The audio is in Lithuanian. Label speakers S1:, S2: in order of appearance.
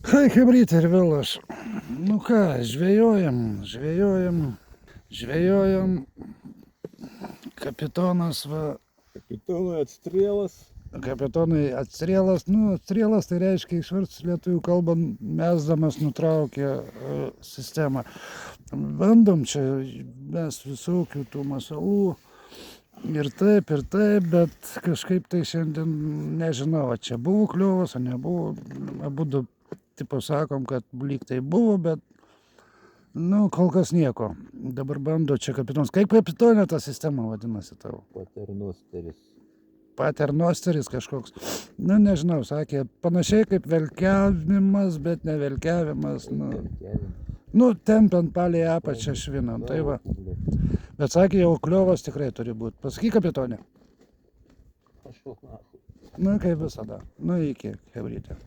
S1: Hai, chebrytė ir vėl aš. Nu ką, žvejojam. Kapitonas va.
S2: Kapitonui atstrėlas.
S1: Kapitonai atstrėlas. Nu, atstrėlas tai reiškia išvertus lietuvių kalbą mesdamas nutraukė sistemą. Bandom čia mes visokių tų masalų. Ir taip, bet kažkaip tai šiandien nežinau, ar čia buvo kliovas, ar nebuvo. Abudu tipo sakom, kad lyg tai buvo, bet nu, kol kas nieko. Dabar bando čia kapitonas. Kaip kapitonė ta sistema vadinasi tavo?
S2: Paternosteris.
S1: Paternosteris kažkoks. Nu, nežinau, sakė, panašiai kaip velkiavimas, bet ne velkiavimas. Nu, tempiant palei apačią švinam, tai va. Bet sakė, jau kliovas tikrai turi būti. Pasakyk, kapitonė.
S2: Pašok nahui.
S1: Nu, kaip visada. Nu, iki, chebrytė.